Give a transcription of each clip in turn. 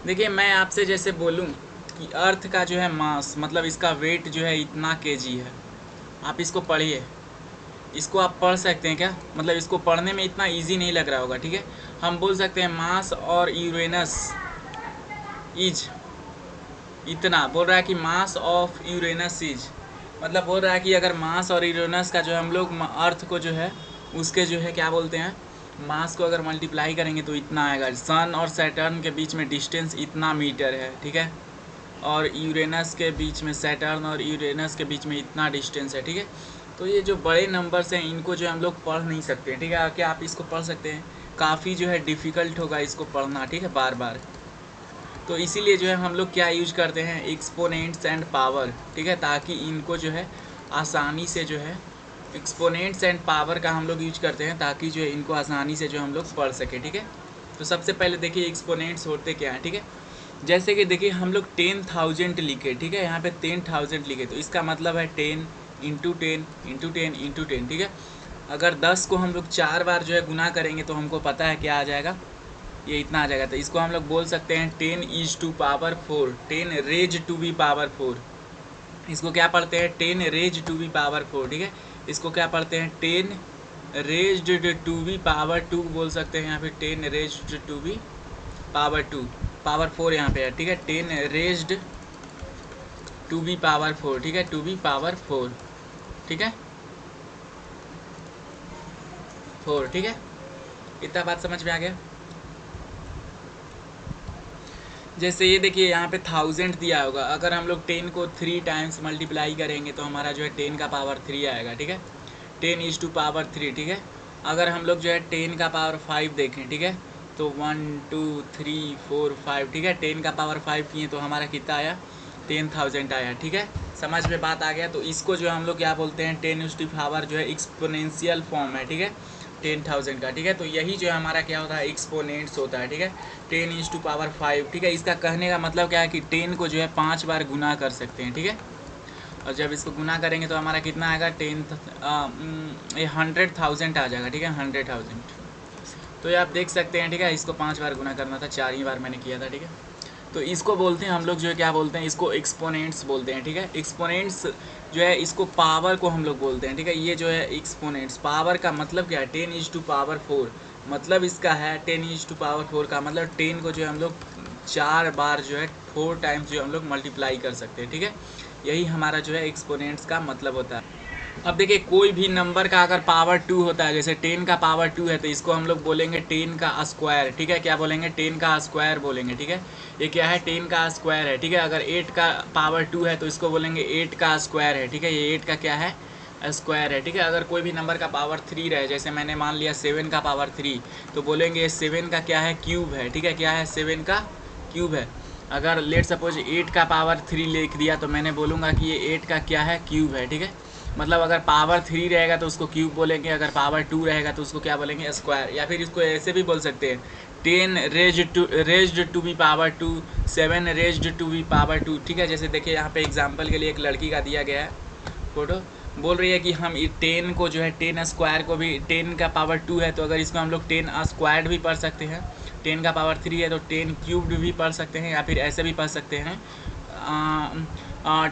देखिए मैं आपसे जैसे बोलूं कि अर्थ का जो है मास मतलब इसका वेट जो है इतना केजी है, आप इसको पढ़िए। इसको आप पढ़ सकते हैं क्या? मतलब इसको पढ़ने में इतना इजी नहीं लग रहा होगा, ठीक है। हम बोल सकते हैं मास और यूरेनस इज, इतना बोल रहा है कि मास ऑफ यूरेनस इज, मतलब बोल रहा है कि अगर मास और यूरेनस का जो है हम लोग अर्थ को जो है उसके जो है क्या बोलते हैं, मास को अगर मल्टीप्लाई करेंगे तो इतना आएगा। सन और सैटर्न के बीच में डिस्टेंस इतना मीटर है, ठीक है। और यूरेनस के बीच में, सैटर्न और यूरेनस के बीच में इतना डिस्टेंस है, ठीक है। तो ये जो बड़े नंबर्स हैं इनको जो हम लोग पढ़ नहीं सकते, ठीक है। क्या आप इसको पढ़ सकते हैं? काफ़ी जो है डिफ़िकल्ट होगा इसको पढ़ना, ठीक है, बार बार। तो इसीलिए जो है हम लोग क्या यूज करते हैं, एक्सपोनेंट्स एंड पावर, ठीक है, ताकि इनको जो है आसानी से जो है एक्सपोनेंट्स एंड पावर का हम लोग यूज करते हैं ताकि जो है इनको आसानी से जो हम लोग पढ़ सकें, ठीक है। तो सबसे पहले देखिए एक्सपोनेंट्स होते क्या हैं, ठीक है। जैसे कि देखिए हम लोग 10,000 लिखे, ठीक है, यहाँ पे 10,000 लिखे तो इसका मतलब है 10 इंटू 10 इंटू 10 इंटू 10, ठीक है। अगर 10 को हम लोग 4 बार जो है गुना करेंगे तो हमको पता है क्या आ जाएगा, ये इतना आ जाएगा। तो इसको हम लोग बोल सकते हैं 10 × 10 रेज टू बी पावर 4। इसको क्या पढ़ते हैं, 10 रेज टू बी पावर 4, ठीक है। इसको क्या पढ़ते हैं, 10 रेज्ड टू बी पावर 2 बोल सकते हैं, यहाँ पे 10 raised to be power 2, power 4 यहाँ पे है, ठीक है। 10 रेज्ड टू बी पावर 4, ठीक है, टू बी पावर 4, ठीक है, 4, ठीक है। इतना बात समझ में आ गया। जैसे ये देखिए यहाँ पे 1000 दिया होगा, अगर हम लोग 10 को 3 टाइम्स मल्टीप्लाई करेंगे तो हमारा जो है 10 का पावर 3 आएगा, ठीक है। 10 × 3, ठीक है। अगर हम लोग जो है 10 का पावर 5 देखें, ठीक है, तो 1 2 3 4 5, ठीक है, 10 का पावर 5 किए तो हमारा कितना आया, 10,000 आया, ठीक है। समझ में बात आ गया। तो इसको जो हम लोग क्या बोलते हैं, 10 जो है एक्सपोनेंशियल फॉर्म है, ठीक है, 10,000 का, ठीक है। तो यही जो है हमारा क्या होता है, एक्सपोनेंट्स होता है, ठीक है। 10 × 5, ठीक है। इसका कहने का मतलब क्या है कि 10 को जो है 5 बार गुना कर सकते हैं, ठीक है। और जब इसको गुना करेंगे तो हमारा कितना आएगा, 100,000 आ जाएगा, ठीक है, 100,000। तो ये आप देख सकते हैं, ठीक है। इसको 5 बार गुना करना था, 4 ही बार मैंने किया था, ठीक है। तो इसको बोलते हैं हम लोग जो है क्या बोलते हैं, इसको एक्सपोनेंट्स बोलते हैं, ठीक है। एक्सपोनेंट्स जो है इसको पावर को हम लोग बोलते हैं, ठीक है। ये जो है एक्सपोनेंट्स, पावर का मतलब क्या है, 10 × 4, मतलब इसका है 10 × 4 का मतलब 10 को जो है हम लोग 4 बार जो है 4 टाइम्स जो हम लोग मल्टीप्लाई कर सकते हैं, ठीक है। यही हमारा जो है एक्सपोनेंट्स का मतलब होता है। अब देखिए कोई भी नंबर का अगर पावर 2 होता है, जैसे 10 का पावर 2 है तो इसको हम लोग बोलेंगे 10 का स्क्वायर, ठीक है। क्या बोलेंगे, 10 का स्क्वायर बोलेंगे, ठीक है। ये क्या है, 10 का स्क्वायर है, ठीक है। अगर 8 का पावर 2 है तो इसको बोलेंगे 8 का स्क्वायर है, ठीक है। ये 8 का क्या है, स्क्वायर है, ठीक है। अगर कोई भी नंबर का पावर 3 रहे, जैसे मैंने मान लिया 7 का पावर 3, तो बोलेंगे 7 का क्या है, क्यूब है, ठीक है। क्या है, 7 का क्यूब है। अगर लेट सपोज 8 का पावर 3 लिख दिया तो मैंने बोलूँगा कि ये 8 का क्या है, क्यूब है, ठीक है। मतलब अगर पावर 3 रहेगा तो उसको क्यूब बोलेंगे, अगर पावर 2 रहेगा तो उसको क्या बोलेंगे, स्क्वायर। या फिर इसको ऐसे भी बोल सकते हैं, 10 raised to be power 2, 7 raised to be power 2, ठीक है। जैसे देखिए यहाँ पे एग्जांपल के लिए एक लड़की का दिया गया है फोटो, बोल रही है कि हम 10 को जो है 10 स्क्वायर को भी, 10 का पावर 2 है तो अगर इसको हम लोग 10 स्क्वायर्ड भी पढ़ सकते हैं, 10 का पावर 3 है तो 10 क्यूब्ड भी पढ़ सकते हैं, या फिर ऐसे भी पढ़ सकते हैं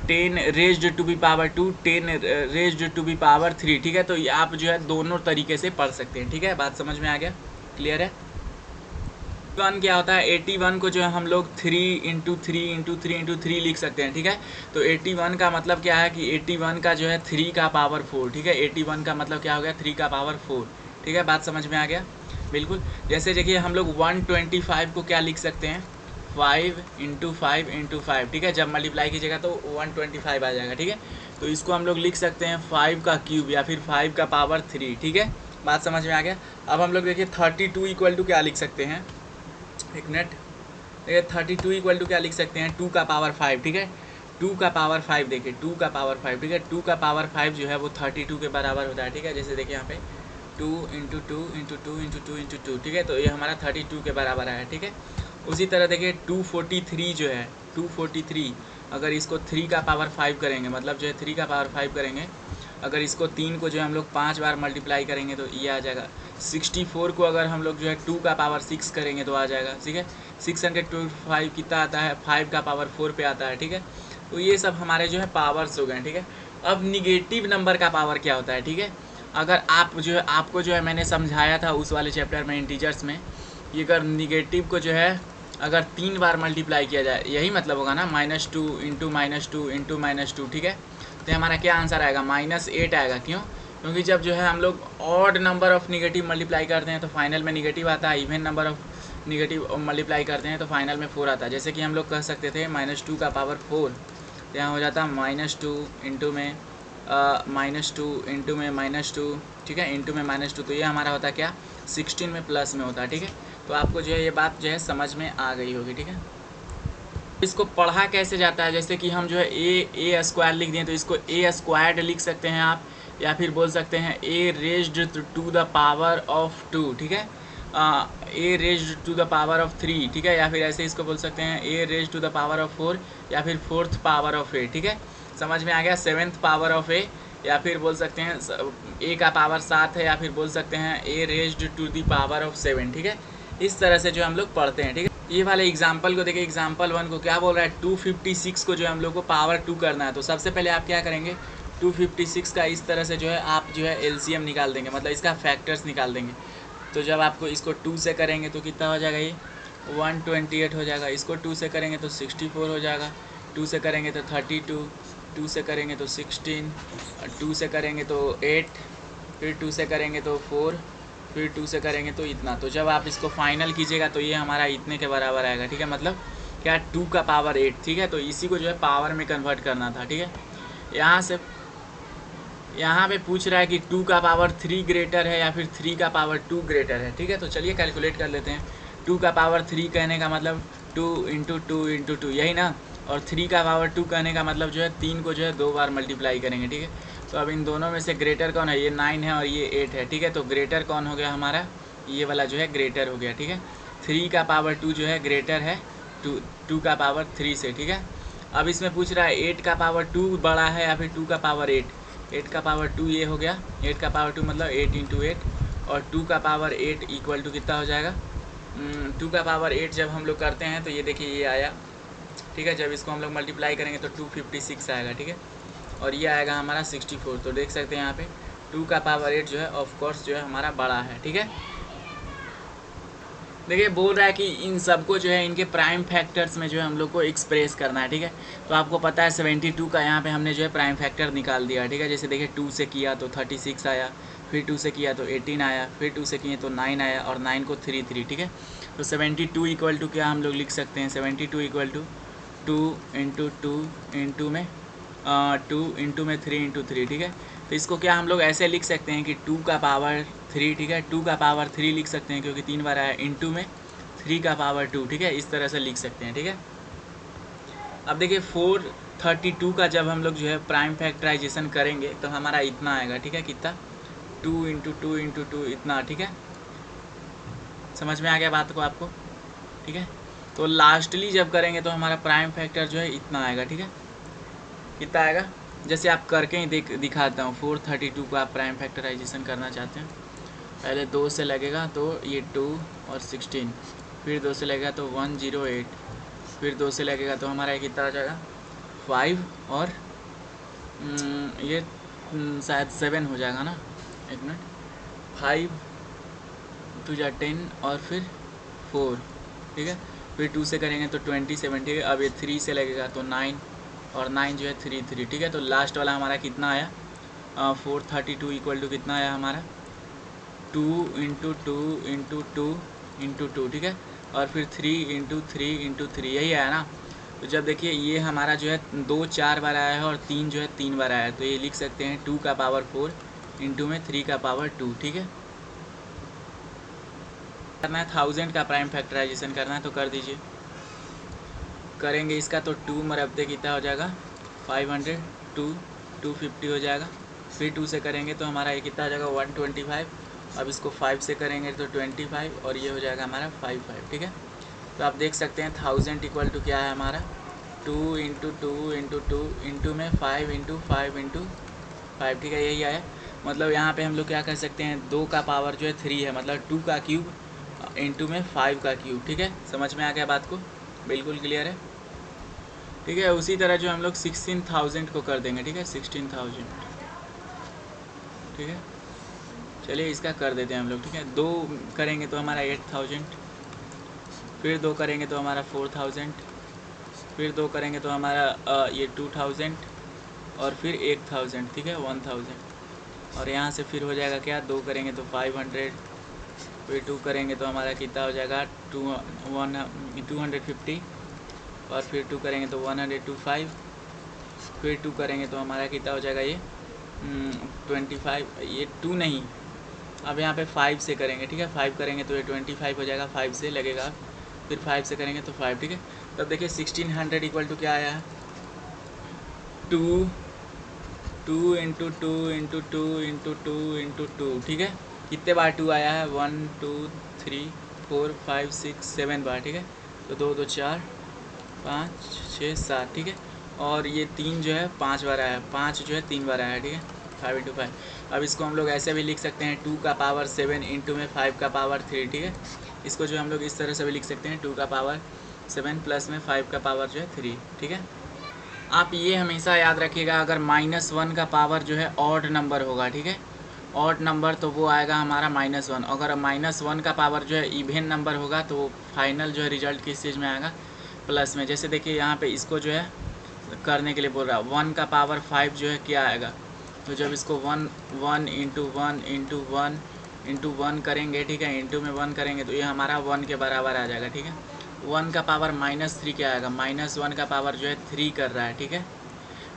10 raised to be power 2, 10 raised to be power 3, ठीक है। तो ये आप जो है दोनों तरीके से पढ़ सकते हैं, ठीक है। बात समझ में आ गया, क्लियर है। 81 क्या होता है, 81 को जो है हम लोग 3 × 3 × 3 × 3 लिख सकते हैं, ठीक है। तो 81 का मतलब क्या है कि 81 का जो है 3 का पावर 4, ठीक है। 81 का मतलब क्या हो गया, 3 का पावर 4, ठीक है। बात समझ में आ गया, बिल्कुल। जैसे देखिए हम लोग 125 को क्या लिख सकते हैं, 5 × 5 × 5, ठीक है। जब मल्टीप्लाई कीजिएगा तो 125 आ जाएगा, ठीक है। तो इसको हम लोग लिख सकते हैं 5 का क्यूब या फिर 5 का पावर 3, ठीक है। बात समझ में आ गया। अब हम लोग देखिए 32 इक्वल टू क्या लिख सकते हैं, एक मिनट, देखिए 32 इक्वल टू क्या लिख सकते हैं, 2 का पावर 5, ठीक है। 2 का पावर 5, देखिए 2 का पावर 5, ठीक है। 2 का पावर 5 जो है वो 32 के बराबर होता है, ठीक है। जैसे देखिए यहाँ पे 2 × 2 × 2 × 2 × 2, ठीक है। तो ये हमारा 32 के बराबर है, ठीक है। उसी तरह देखिए 243 जो है, 243 अगर इसको 3 का पावर 5 करेंगे, मतलब जो है 3 का पावर 5 करेंगे, अगर इसको 3 को जो है हम लोग 5 बार मल्टीप्लाई करेंगे तो ये आ जाएगा। 64 को अगर हम लोग जो है 2 का पावर 6 करेंगे तो आ जाएगा, ठीक है। 625 कितना आता है, 5 का पावर 4 पे आता है, ठीक है। तो ये सब हमारे जो है पावर्स हो गए, ठीक है। अब निगेटिव नंबर का पावर क्या होता है, ठीक है। अगर आप जो है, आपको जो है मैंने समझाया था उस वाले चैप्टर में इंटीजर्स में, ये अगर निगेटिव को जो है अगर 3 बार मल्टीप्लाई किया जाए, यही मतलब होगा ना, -2 इंटू -2 इंटू -2, ठीक है। तो हमारा क्या आंसर आएगा, -8 आएगा। क्यों? क्योंकि जब जो है हम लोग odd number of negative multiply करते हैं तो फाइनल में निगेटिव आता है, even number of negative multiply करते हैं तो फाइनल में 4 आता है। जैसे कि हम लोग कह सकते थे -2 का पावर 4, तो यहाँ हो जाता -2 इंटू में -2 इंटू में -2, ठीक है, इंटू में -2, तो ये हमारा होता है क्या, 16 में प्लस में होता है, ठीक है। तो आपको जो है ये बात जो है समझ में आ गई होगी, ठीक है। इसको पढ़ा कैसे जाता है, जैसे कि हम जो है ए स्क्वायर लिख दें तो इसको ए स्क्वायर्ड लिख सकते हैं आप, या फिर बोल सकते हैं a raised to the power of 2, ठीक है, a raised to the power of 3, ठीक है, या फिर ऐसे इसको बोल सकते हैं a raised to the power of 4, या फिर 4th पावर ऑफ ए, ठीक है। समझ में आ गया, 7th पावर ऑफ ए, या फिर बोल सकते हैं ए का पावर 7 है, या फिर बोल सकते हैं a raised to the power of 7, ठीक है। इस तरह से जो हम लोग पढ़ते हैं, ठीक है। ये वाले एग्जाम्पल को देखिए, एग्जाम्पल 1 को क्या बोल रहा है, 256 को जो है हम लोग को पावर 2 करना है। तो सबसे पहले आप क्या करेंगे, 256 का इस तरह से जो है आप जो है एलसीएम निकाल देंगे, मतलब इसका फैक्टर्स निकाल देंगे। तो जब आपको इसको 2 से करेंगे तो कितना हो जाएगा, ये 128 हो जाएगा। इसको 2 से करेंगे तो 64 हो जाएगा, 2 से करेंगे तो 32, 2 से करेंगे तो 16, 2 से करेंगे तो 8, फिर 2 से करेंगे तो 4, फिर 2 से करेंगे तो इतना। तो जब आप इसको फाइनल कीजिएगा तो ये हमारा इतने के बराबर आएगा, ठीक है। मतलब क्या, 2 का पावर 8, ठीक है। तो इसी को जो है पावर में कन्वर्ट करना था, ठीक है। यहाँ पे पूछ रहा है कि 2 का पावर 3 ग्रेटर है या फिर 3 का पावर 2 ग्रेटर है, ठीक है। तो चलिए कैलकुलेट कर लेते हैं। 2 का पावर 3 कहने का मतलब 2 इंटू 2 इंटू 2, यही ना। और 3 का पावर 2 कहने का मतलब जो है 3 को जो है 2 बार मल्टीप्लाई करेंगे, ठीक है। तो अब इन दोनों में से ग्रेटर कौन है, ये 9 है और ये 8 है, ठीक है। तो ग्रेटर कौन हो गया हमारा, ये वाला जो है ग्रेटर हो गया, ठीक है। 3 का पावर 2 जो है ग्रेटर है 2 का पावर 3 से, ठीक है। अब इसमें पूछ रहा है 8 का पावर 2 बड़ा है या फिर 2 का पावर 8। 8 का पावर 2 ये हो गया, 8 का पावर 2 मतलब 8 इंटू 8, और 2 का पावर 8 इक्वल टू कितना हो जाएगा, 2 का पावर 8 जब हम लोग करते हैं तो ये देखिए ये आया, ठीक है। जब इसको हम लोग मल्टीप्लाई करेंगे तो 256 आएगा, ठीक है। और ये आएगा हमारा 64। तो देख सकते हैं यहाँ पे 2 का पावर 8 जो है ऑफ कोर्स जो है हमारा बड़ा है, ठीक है। देखिए बोल रहा है कि इन सबको जो है इनके प्राइम फैक्टर्स में जो है हम लोग को एक्सप्रेस करना है, ठीक है। तो आपको पता है 72 का यहाँ पे हमने जो है प्राइम फैक्टर निकाल दिया, ठीक है। जैसे देखिए 2 से किया तो 36 आया, फिर 2 से किया तो 18 आया, फिर 2 से किए तो 9 आया, और 9 को 3, ठीक है। तो 72 इक्वल टू क्या हम लोग लिख सकते हैं, 72 इक्वल टू 2 इंटू 2 इंटू में 2 इंटू में 3 इंटू 3, ठीक है। तो इसको क्या हम लोग ऐसे लिख सकते हैं कि 2 का पावर 3, ठीक है, 2 का पावर 3 लिख सकते हैं क्योंकि 3 बार आया, इंटू में 3 का पावर 2, ठीक है। इस तरह से लिख सकते हैं, ठीक है। अब देखिए 432 का जब हम लोग जो है प्राइम फैक्टराइजेशन करेंगे तो हमारा इतना आएगा, ठीक है। कितना, 2 इंटू 2 इंटू 2 इतना, ठीक है। समझ में आ गया बात को आपको, ठीक है। तो लास्टली जब करेंगे तो हमारा प्राइम फैक्टर जो है इतना आएगा, ठीक है। कितना आएगा, जैसे आप करके ही दिखाता हूँ। 432 को आप प्राइम फैक्टराइजेशन करना चाहते हैं, पहले 2 से लगेगा तो ये 2 और 16, फिर 2 से लगेगा तो 108, फिर 2 से लगेगा तो हमारा कितना आ जाएगा 5, और ये शायद 7 हो जाएगा ना, एक मिनट, 5 2 जा 10 और फिर 4, ठीक है। फिर 2 से करेंगे तो 27, ठीक है। अब ये 3 से लगेगा तो 9, और 9 जो है 3, ठीक है। तो लास्ट वाला हमारा कितना आया, 432 इक्वल टू कितना आया हमारा 2 इंटू 2 इंटू 2 इंटू 2, ठीक है। और फिर 3 इंटू 3 इंटू 3, यही आया ना। तो जब देखिए ये हमारा जो है 2 4 बार आया है और 3 जो है 3 बार आया है, तो ये लिख सकते हैं 2 का पावर 4 इंटू में 3 का पावर 2, ठीक है। करना है 1000 का प्राइम फैक्टराइजेशन करना है तो कर दीजिए। करेंगे इसका तो 2 मरबते कितना हो जाएगा 500, 250 हो जाएगा। फिर 2 से करेंगे तो हमारा ये कितना आ जाएगा 125। अब इसको 5 से करेंगे तो 25, और ये हो जाएगा हमारा 55, ठीक है। तो आप देख सकते हैं 1000 इक्वल टू क्या है हमारा 2 इंटू 2 इंटू 2 इंटू में 5 इंटू 5 इंटू 5, ठीक है। यही आया। मतलब यहाँ पे हम लोग क्या कर सकते हैं, 2 का पावर जो है 3 है, मतलब 2 का क्यूब इंटू में 5 का क्यूब। ठीक है, समझ में आ गया बात को, बिल्कुल क्लियर है। ठीक है, उसी तरह जो हम लोग 16,000 को कर देंगे। ठीक है, 16,000। ठीक है, चलिए इसका कर देते हैं हम लोग। ठीक है, 2 करेंगे तो हमारा 8,000, फिर 2 करेंगे तो हमारा 4,000, फिर 2 करेंगे तो हमारा ये 2,000 और फिर 1,000। ठीक है, 1,000। और यहाँ से फिर हो जाएगा क्या, 2 करेंगे तो 500, फिर 2 करेंगे तो हमारा कितना हो जाएगा 250, और फिर 2 करेंगे तो 125, फिर 2 करेंगे तो हमारा कितना हो जाएगा ये 25। ये 2 नहीं, अब यहाँ पे 5 से करेंगे। ठीक है, 5 करेंगे तो ये 25 हो जाएगा, 5 से लगेगा, फिर 5 से करेंगे तो 5। ठीक है, तब देखिए 1600 इक्वल टू क्या आया है, 2 इंटू 2 इंटू 2 इंटू 2 इंटू 2। ठीक है, कितने बार 2 आया है, 1 2 3 4 5 6 7 बार। ठीक है, तो 2 2 4 5 6 7। ठीक है, और ये 3 जो है 5 बार आया है, 5 जो है 3 बार आया है। ठीक है, 5 इंटू 5। अब इसको हम लोग ऐसे भी लिख सकते हैं 2 का पावर 7 इंटू में 5 का पावर 3। ठीक है, इसको जो हम लोग इस तरह से भी लिख सकते हैं 2 का पावर 7 प्लस में 5 का पावर जो है 3। ठीक है, आप ये हमेशा याद रखिएगा, अगर -1 का पावर जो है ऑड नंबर होगा। ठीक है, ऑड नंबर तो वो आएगा हमारा -1। अगर -1 का पावर जो है इवेन नंबर होगा तो फाइनल जो है रिजल्ट किस चीज़ में आएगा, प्लस में। जैसे देखिए यहाँ पे इसको जो है करने के लिए बोल रहा है, 1 का पावर 5 जो है क्या आएगा, तो जब इसको 1 इंटू 1 इंटू 1 इंटू 1 करेंगे। ठीक है, इंटू में 1 करेंगे तो ये हमारा 1 के बराबर आ जाएगा। ठीक है, 1 का पावर -3 क्या आएगा, -1 का पावर जो है 3 कर रहा है। ठीक है,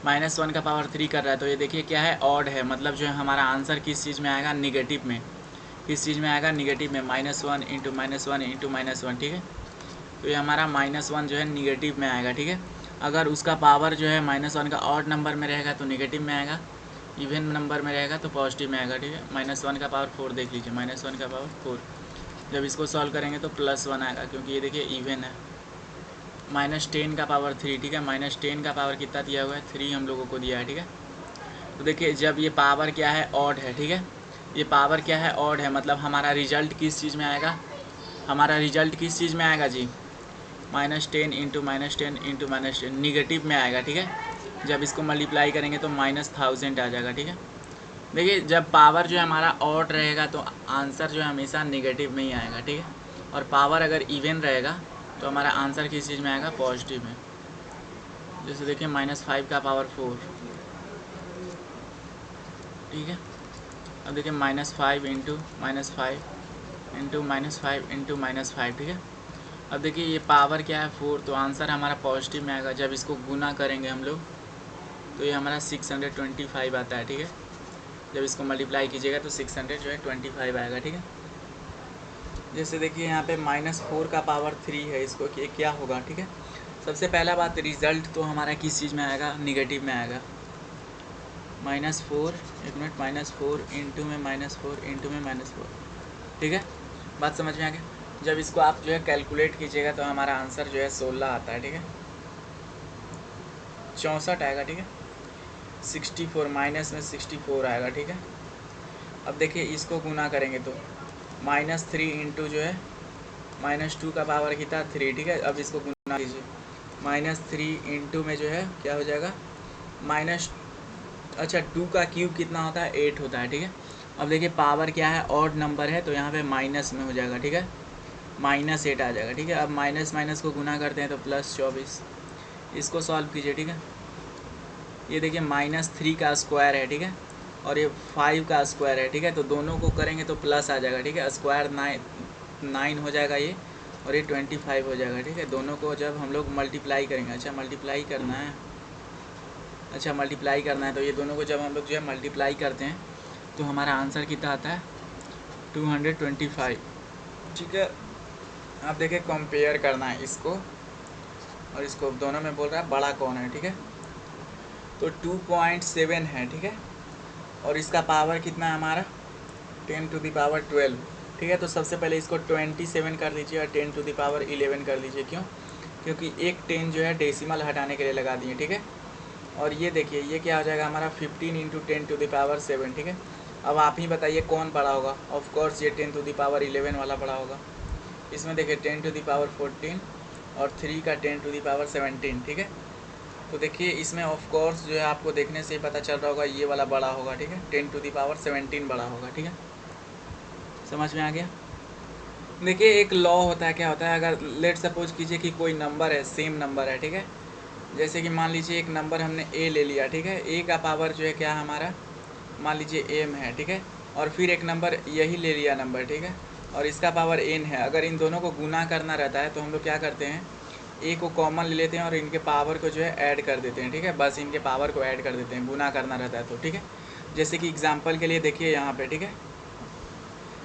-1 का पावर 3 कर रहा है, तो ये देखिए क्या है, ऑड है, मतलब जो है हमारा आंसर किस चीज़ में आएगा, निगेटिव में। किस चीज़ में आएगा, निगेटिव में, -1 इंटू -1 इंटू -1। ठीक है, तो ये हमारा -1 जो है निगेटिव में आएगा। ठीक है, अगर उसका पावर जो है -1 का ऑड नंबर में रहेगा तो निगेटिव में आएगा, इवन नंबर में रहेगा तो पॉजिटिव में आएगा। ठीक है, -1 का पावर 4 देख लीजिए, -1 का पावर 4, जब इसको सॉल्व करेंगे तो +1 आएगा, क्योंकि ये देखिए इवन है। -10 का पावर 3। ठीक है, -10 का पावर कितना दिया हुआ है, 3 हम लोगों को दिया है। ठीक है, तो देखिए जब ये पावर क्या है, ऑड है। ठीक है, ये पावर क्या है, ऑड है, मतलब हमारा रिजल्ट किस चीज़ में आएगा, हमारा रिजल्ट किस चीज़ में आएगा जी, -10 इंटू -10 इंटू -10 निगेटिव में आएगा। ठीक है, जब इसको मल्टीप्लाई करेंगे तो -1000 आ जाएगा। ठीक है, देखिए जब पावर जो है हमारा ऑड रहेगा तो आंसर जो है हमेशा निगेटिव में ही आएगा। ठीक है, और पावर अगर इवन रहेगा तो हमारा आंसर किस चीज़ में आएगा, पॉजिटिव में। जैसे देखिए -5 का पावर 4। ठीक है, अब देखिए -5 इंटू -5 इंटू -5 इंटू -5। ठीक है, अब देखिए ये पावर क्या है, 4, तो आंसर हमारा पॉजिटिव में आएगा। जब इसको गुना करेंगे हम लोग तो ये हमारा 625 आता है। ठीक है, जब इसको मल्टीप्लाई कीजिएगा तो 625 आएगा। ठीक है, जैसे देखिए यहाँ पे -4 का पावर 3 है, इसको क्या होगा। ठीक है, सबसे पहला बात, रिज़ल्ट तो हमारा किस चीज़ में आएगा, निगेटिव में आएगा। -4, एक मिनट, -4 इंटू में -4 इंटू में -4। ठीक है, बात समझ में आ गया। जब इसको आप जो है कैलकुलेट कीजिएगा तो हमारा आंसर जो है 16 आता है। ठीक है, 64 आएगा। ठीक है, 64 माइनस में 64 आएगा। ठीक है, अब देखिए इसको गुना करेंगे तो -3 इंटू जो है -2 का पावर कितना, 3। ठीक है, अब इसको गुना कीजिए, -3 इंटू में जो है क्या हो जाएगा, अच्छा 2 का क्यूब कितना होता है, 8 होता है। ठीक है, अब देखिए पावर क्या है, ऑड नंबर है, तो यहाँ पे माइनस में हो जाएगा। ठीक है, -8 आ जाएगा। ठीक है, अब माइनस माइनस को गुना करते हैं तो +24, इसको सॉल्व कीजिए। ठीक है, ये देखिए -3 का स्क्वायर है। ठीक है, और ये 5 का स्क्वायर है। ठीक है, तो दोनों को करेंगे तो प्लस आ जाएगा। ठीक है, स्क्वायर 9 हो जाएगा ये, और ये 25 हो जाएगा। ठीक है, दोनों को जब हम लोग मल्टीप्लाई करेंगे, अच्छा मल्टीप्लाई करना है, अच्छा मल्टीप्लाई करना है, तो ये दोनों को जब हम लोग जो है मल्टीप्लाई करते हैं तो हमारा आंसर कितना आता है, 225। ठीक है, आप देखिए कंपेयर करना है इसको और इसको, दोनों में बोल रहा है बड़ा कौन है। ठीक है, तो 2.7 है। ठीक है, और इसका पावर कितना है हमारा, 10⁻12। ठीक है, तो सबसे पहले इसको 27 कर लीजिए और 10⁻11 कर लीजिए। क्यों, क्योंकि एक 10 जो है डेसिमल हटाने के लिए लगा दिए। ठीक है, और ये देखिए ये क्या हो जाएगा हमारा, 15 इंटू 10⁻7। ठीक है, अब आप ही बताइए कौन बड़ा होगा, ऑफ कोर्स ये 10⁻11 वाला बड़ा होगा। इसमें देखिए 10 टू द पावर 14 और 3 का 10 टू द पावर 17, ठीक है। तो देखिए इसमें ऑफ कोर्स जो है आपको देखने से ही पता चल रहा होगा ये वाला बड़ा होगा, ठीक है, 10 टू द पावर 17 बड़ा होगा, ठीक है। समझ में आ गया। देखिए एक लॉ होता है, क्या होता है, अगर लेट सपोज कीजिए कि कोई नंबर है, सेम नंबर है, ठीक है, जैसे कि मान लीजिए एक नंबर हमने ए ले लिया, ठीक है, ए का पावर जो है क्या हमारा, मान लीजिए एम है, ठीक है, और फिर एक नंबर यही ले लिया नंबर, ठीक है, और इसका पावर एन है। अगर इन दोनों को गुना करना रहता है तो हम लोग क्या करते हैं, ए को कॉमन ले लेते हैं और इनके पावर को जो है ऐड कर देते हैं, ठीक है, बस इनके पावर को ऐड कर देते हैं, गुना करना रहता है तो, ठीक है। जैसे कि एग्जांपल के लिए देखिए यहाँ पे, ठीक है,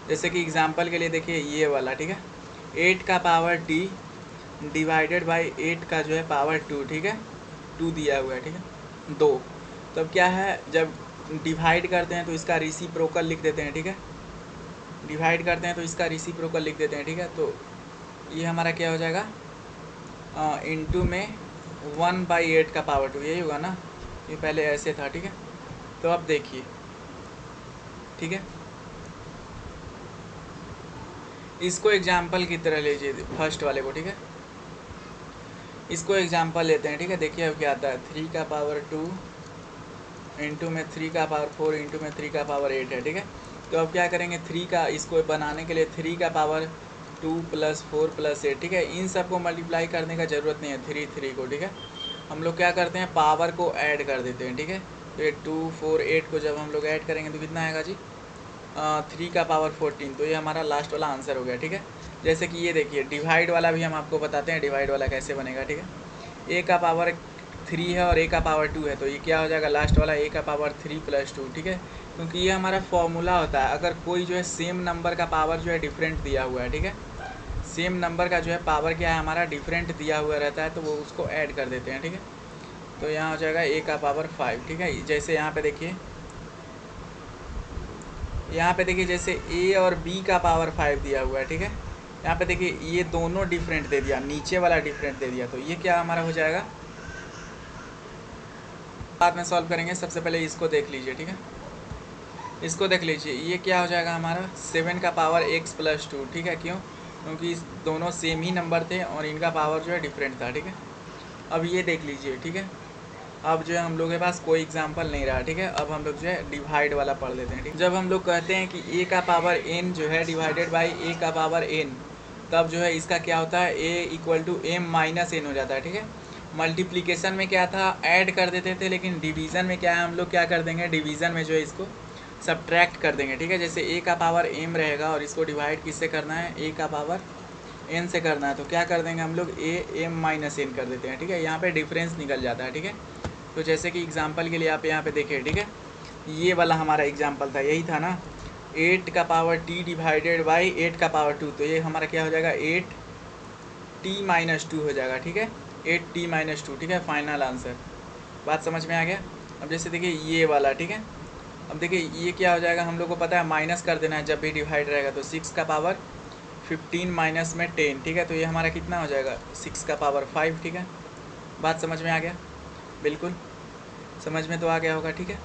जैसे कि एग्जांपल के लिए देखिए ये वाला, ठीक है, 8 का पावर डी डिवाइडेड बाई 8 का जो है पावर 2, ठीक है, 2 दिया हुआ है, ठीक है, 2। तो अब क्या है, जब डिवाइड करते हैं तो इसका रेसिप्रोकल लिख देते हैं, ठीक है, डिवाइड करते हैं तो इसका रेसिप्रोकल लिख देते हैं, ठीक है। तो ये हमारा क्या हो जाएगा, इनटू में 1/8 का पावर 2, यही होगा ना, ये पहले ऐसे था, ठीक है। तो अब देखिए, ठीक है, इसको एग्जाम्पल की तरह लीजिए फर्स्ट वाले को, ठीक है, इसको एग्जाम्पल लेते हैं, ठीक है। देखिए अब क्या आता है, 3 का पावर 2 इंटू में 3 का पावर 4 इंटू में 3 का पावर 8 है, ठीक है। तो अब क्या करेंगे, 3 का, इसको बनाने के लिए 3 का पावर 2 + 4 + 8, ठीक है, इन सब को मल्टीप्लाई करने का ज़रूरत नहीं है, 3 को, ठीक है। हम लोग क्या करते हैं, पावर को ऐड कर देते हैं, ठीक है। तो ये 2 4 8 को जब हम लोग ऐड करेंगे तो कितना आएगा जी, 3 का पावर 14। तो ये हमारा लास्ट वाला आंसर हो गया, ठीक है। जैसे कि ये देखिए डिवाइड वाला भी हम आपको बताते हैं, डिवाइड वाला कैसे बनेगा, ठीक है। ए का पावर 3 है और ए का पावर 2 है, तो ये क्या हो जाएगा, लास्ट वाला ए का पावर 3 + 2, ठीक है, क्योंकि ये हमारा फॉर्मूला होता है। अगर कोई जो है सेम नंबर का पावर जो है डिफरेंट दिया हुआ है, ठीक है, सेम नंबर का जो है पावर क्या है हमारा डिफरेंट दिया हुआ रहता है, तो वो उसको ऐड कर देते हैं, ठीक है। तो यहाँ हो जाएगा ए का पावर 5, ठीक है। जैसे यहाँ पे देखिए, यहाँ पे देखिए जैसे ए और बी का पावर 5 दिया हुआ है, ठीक है। यहाँ पे देखिए ये दोनों डिफरेंट दे दिया, नीचे वाला डिफरेंट दे दिया, तो ये क्या हमारा हो जाएगा, बाद में सॉल्व करेंगे। सबसे पहले इसको देख लीजिए, ठीक है, इसको देख लीजिए, ये क्या हो जाएगा हमारा 7 का पावर x + 2, ठीक है। क्यों, क्योंकि इस दोनों सेम ही नंबर थे और इनका पावर जो है डिफरेंट था, ठीक है। अब ये देख लीजिए, ठीक है, अब जो है हम लोग के पास कोई एग्जाम्पल नहीं रहा, ठीक है। अब हम लोग जो है डिवाइड वाला पढ़ लेते हैं, ठीक। जब हम लोग कहते हैं कि a का पावर n जो है डिवाइडेड बाई a का पावर n, तब जो है इसका क्या होता है, a = m - n हो जाता है, ठीक है। मल्टीप्लिकेशन में क्या था, ऐड कर देते थे, लेकिन डिवीज़न में क्या है, हम लोग क्या कर देंगे, डिवीज़न में जो है इसको सब्ट्रैक्ट कर देंगे, ठीक है। जैसे a का पावर m रहेगा और इसको डिवाइड किससे करना है, a का पावर n से करना है, तो क्या कर देंगे हम लोग, a m - n कर देते हैं, ठीक है। यहाँ पे डिफरेंस निकल जाता है, ठीक है। तो जैसे कि एग्जांपल के लिए आप यहाँ पे देखिए, ठीक है, ये वाला हमारा एग्जांपल था, यही था ना, 8 का पावर t डिवाइडेड बाई 8 का पावर 2, तो ये हमारा क्या हो जाएगा, 8t - 2 हो जाएगा, ठीक है, 8t - 2, ठीक है, फाइनल आंसर। बात समझ में आ गया। अब जैसे देखिए ये वाला, ठीक है, अब देखिए ये क्या हो जाएगा, हम लोग को पता है माइनस कर देना है जब भी डिवाइड रहेगा, तो 6 का पावर 15 माइनस में 10, ठीक है, तो ये हमारा कितना हो जाएगा, 6 का पावर 5, ठीक है। बात समझ में आ गया, बिल्कुल समझ में तो आ गया होगा, ठीक है।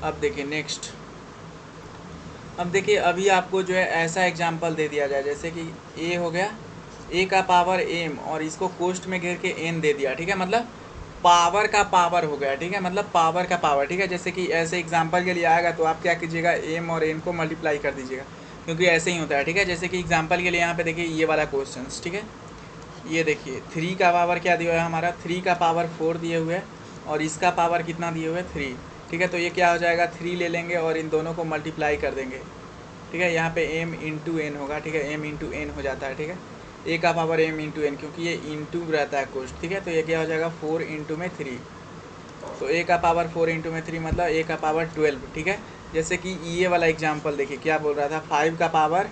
अब देखिए नेक्स्ट, अब देखिए अभी आपको जो है ऐसा एग्जांपल दे दिया जाए, जैसे कि a हो गया, a का पावर m और इसको कोष्ट में घेर के n दे दिया, ठीक है, मतलब पावर का पावर हो गया, ठीक है, मतलब पावर का पावर, ठीक है। जैसे कि ऐसे एग्जांपल के लिए आएगा तो आप क्या कीजिएगा, m और n को मल्टीप्लाई कर दीजिएगा, क्योंकि ऐसे ही होता है, ठीक है। जैसे कि एग्जांपल के लिए यहाँ पे देखिए ये वाला क्वेश्चन, ठीक है, ये देखिए 3 का पावर क्या दिया हुआ है हमारा, 3 का पावर 4 दिए हुए है और इसका पावर कितना दिए हुए 3, ठीक है। तो ये क्या हो जाएगा, 3 ले लेंगे और इन दोनों को मल्टीप्लाई कर देंगे, ठीक है। यहाँ पे m × n होगा, ठीक है, m × n हो जाता है, ठीक है, a का पावर m × n, क्योंकि ये इंटू रहता है कोष्ट, ठीक है। तो ये क्या हो जाएगा 4 × में 3, तो a का पावर 4 × में 3 मतलब a का पावर 12, ठीक है। जैसे कि ये वाला एग्जाम्पल देखिए क्या बोल रहा था, 5 का पावर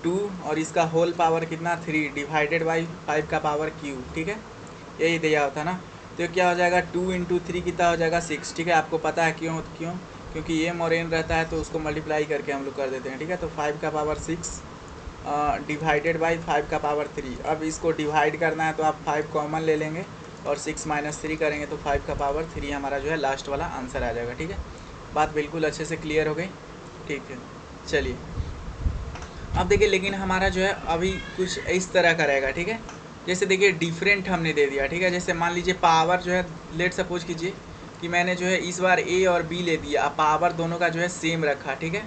2 और इसका होल पावर कितना 3 डिवाइडेड बाई 5 का पावर क्यूब, ठीक है, यही दिया होता ना। तो क्या हो जाएगा 2 × 3 कितना हो जाएगा 6, ठीक है। आपको पता है क्यों, क्योंकि m और n रहता है तो उसको मल्टीप्लाई करके हम लोग कर देते हैं, ठीक है। तो 5 का पावर 6 डिवाइडेड बाई 5 का पावर 3, अब इसको डिवाइड करना है तो आप 5 कॉमन ले लेंगे और 6 - 3 करेंगे तो 5 का पावर 3 हमारा जो है लास्ट वाला आंसर आ जाएगा, ठीक है। बात बिल्कुल अच्छे से क्लियर हो गई, ठीक है। चलिए अब देखिए लेकिन हमारा जो है अभी कुछ इस तरह का रहेगा, ठीक है। जैसे देखिए डिफरेंट हमने दे दिया, ठीक है। जैसे मान लीजिए पावर जो है, लेट सपोज कीजिए कि मैंने जो है इस बार ए और बी ले दिया, अब पावर दोनों का जो है सेम रखा, ठीक है।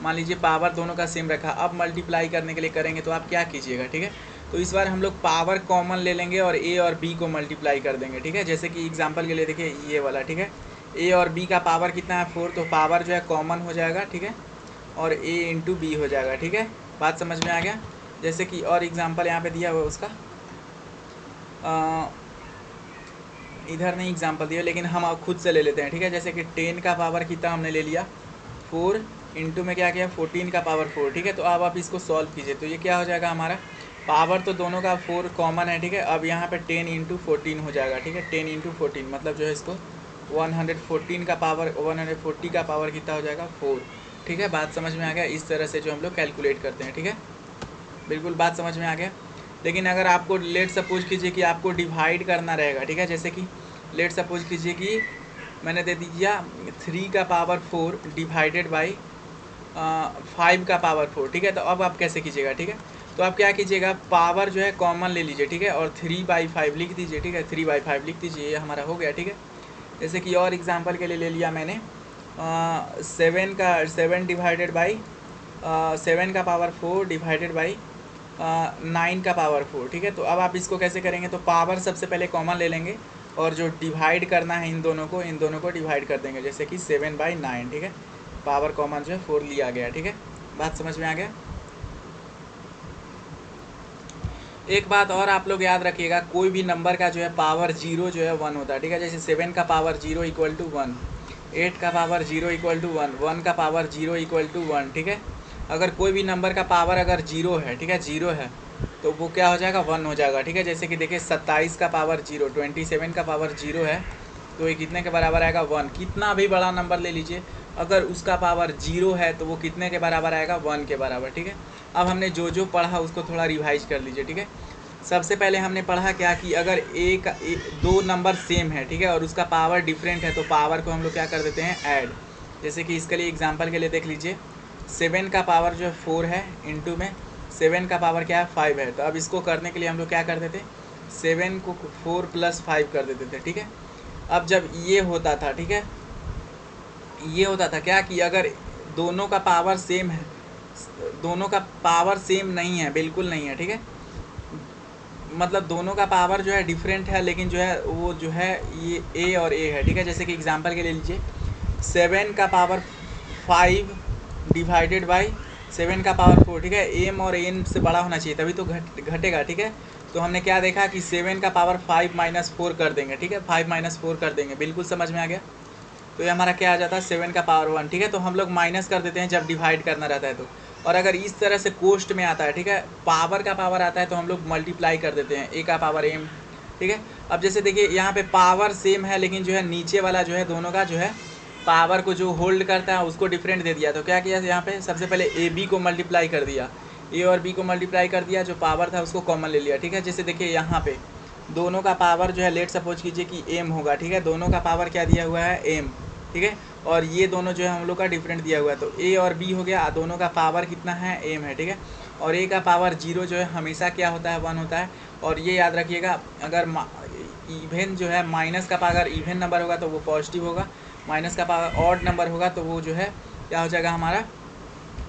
मान लीजिए पावर दोनों का सेम रखा, अब मल्टीप्लाई करने के लिए करेंगे तो आप क्या कीजिएगा, ठीक है। तो इस बार हम लोग पावर कॉमन ले लेंगे और ए और बी को मल्टीप्लाई कर देंगे, ठीक है। जैसे कि एग्जांपल के लिए देखिए ये वाला, ठीक है। ए और बी का पावर कितना है 4, तो पावर जो है कॉमन हो जाएगा, ठीक है, और ए इंटू बी हो जाएगा, ठीक है। बात समझ में आ गया। जैसे कि और एग्जांपल यहाँ पे दिया हुआ उसका इधर नहीं एग्जांपल दिया, लेकिन हम अब खुद से ले लेते हैं, ठीक है। जैसे कि 10 का पावर कितना हमने ले लिया 4, इंटू में क्या किया 14 का पावर 4, ठीक है। तो अब आप इसको सॉल्व कीजिए, तो ये क्या हो जाएगा हमारा, पावर तो दोनों का 4 कॉमन है, ठीक है। अब यहाँ पे 10 इंटू 14 हो जाएगा, ठीक है। 10 इंटू 14 मतलब जो है इसको 114 का पावर, 140 का पावर कितना हो जाएगा 4, ठीक है। बात समझ में आ गया। इस तरह से जो हम लोग कैलकुलेट करते हैं, ठीक है। बिल्कुल बात समझ में आ गया। लेकिन अगर आपको लेट सपोज कीजिए कि आपको डिवाइड करना रहेगा, ठीक है। जैसे कि लेट सपोज कीजिए कि मैंने दे दिया 3 का पावर 4 डिवाइडेड बाई 5 का पावर 4, ठीक है। तो अब आप कैसे कीजिएगा, ठीक है। तो आप क्या कीजिएगा, पावर जो है कॉमन ले लीजिए, ठीक है, और 3/5 लिख दीजिए, ठीक है। 3/5 लिख दीजिए, ये हमारा हो गया, ठीक है। जैसे कि और एग्जांपल के लिए ले लिया मैंने 7 डिवाइडेड बाई 7 का पावर 4 डिवाइडेड बाई 9 का पावर 4, ठीक है। तो अब आप इसको कैसे करेंगे, तो पावर सबसे पहले कॉमन ले लेंगे और जो डिवाइड करना है इन दोनों को डिवाइड कर देंगे, जैसे कि 7/9, ठीक है। पावर कॉमन जो है 4 लिया गया, ठीक है। बात समझ में आ गया। एक बात और आप लोग याद रखिएगा, कोई भी नंबर का जो है पावर 0 जो है 1 होता है, ठीक है। जैसे 7 का पावर 0 इक्वल टू 1, 8 का पावर 0 इक्वल टू 1, 1 का पावर 0 इक्वल टू 1, ठीक है। अगर कोई भी नंबर का पावर अगर 0 है, ठीक है, 0 है, तो वो क्या हो जाएगा 1 हो जाएगा, ठीक है। जैसे कि देखिए 27 का पावर 0, 27 का पावर 0 है, तो ये कितने के बराबर आएगा 1। कितना भी बड़ा नंबर ले लीजिए, अगर उसका पावर 0 है तो वो कितने के बराबर आएगा 1 के बराबर, ठीक है। अब हमने जो जो पढ़ा उसको थोड़ा रिवाइज कर लीजिए, ठीक है। सबसे पहले हमने पढ़ा क्या कि अगर दो नंबर सेम है, ठीक है, और उसका पावर डिफरेंट है, तो पावर को हम लोग क्या कर देते हैं ऐड। जैसे कि इसके लिए एग्जांपल के लिए देख लीजिए 7 का पावर जो है 4 है, इंटू में 7 का पावर क्या है 5 है। तो अब इसको करने के लिए हम लोग क्या कर देते, 7 को 4 + 5 कर देते थे, ठीक है। अब जब ये होता था, ठीक है, ये होता था क्या कि अगर दोनों का पावर सेम है, दोनों का पावर सेम नहीं है, बिल्कुल नहीं है, ठीक है, मतलब दोनों का पावर जो है डिफरेंट है, लेकिन जो है वो जो है ये ए और ए है, ठीक है। जैसे कि एग्जांपल के लिए लीजिए 7 का पावर 5 डिवाइडेड बाई 7 का पावर 4, ठीक है। एम और एन से बड़ा होना चाहिए तभी तो घटेगा, ठीक है। तो हमने क्या देखा कि 7 का पावर 5 - 4 कर देंगे, ठीक है, 5 - 4 कर देंगे, बिल्कुल समझ में आ गया। तो ये हमारा क्या आ जाता है 7 का पावर 1, ठीक है। तो हम लोग माइनस कर देते हैं जब डिवाइड करना रहता है तो। और अगर इस तरह से कोष्ट में आता है, ठीक है, पावर का पावर आता है तो हम लोग मल्टीप्लाई कर देते हैं, ए का पावर एम, ठीक है। अब जैसे देखिए यहाँ पे पावर सेम है, लेकिन जो है नीचे वाला जो है दोनों का जो है पावर को जो होल्ड करता है उसको डिफरेंट दे दिया। तो क्या किया यहाँ पे सबसे पहले ए बी को मल्टीप्लाई कर दिया, ए और बी को मल्टीप्लाई कर दिया, जो पावर था उसको कॉमन ले लिया, ठीक है। जैसे देखिए यहाँ पे दोनों का पावर जो है लेट सपोज कीजिए कि एम होगा, ठीक है। दोनों का पावर क्या दिया हुआ है एम, ठीक है, और ये दोनों जो है हम लोग का डिफरेंट दिया हुआ है, तो ए और बी हो गया, दोनों का पावर कितना है एम है, ठीक है। और ए का पावर 0 जो है हमेशा क्या होता है 1 होता है। और ये याद रखिएगा, अगर इवन जो है माइनस का पावर इवन नंबर होगा तो वो पॉजिटिव होगा, माइनस का पावर ऑड नंबर होगा तो वो जो है क्या हो जाएगा हमारा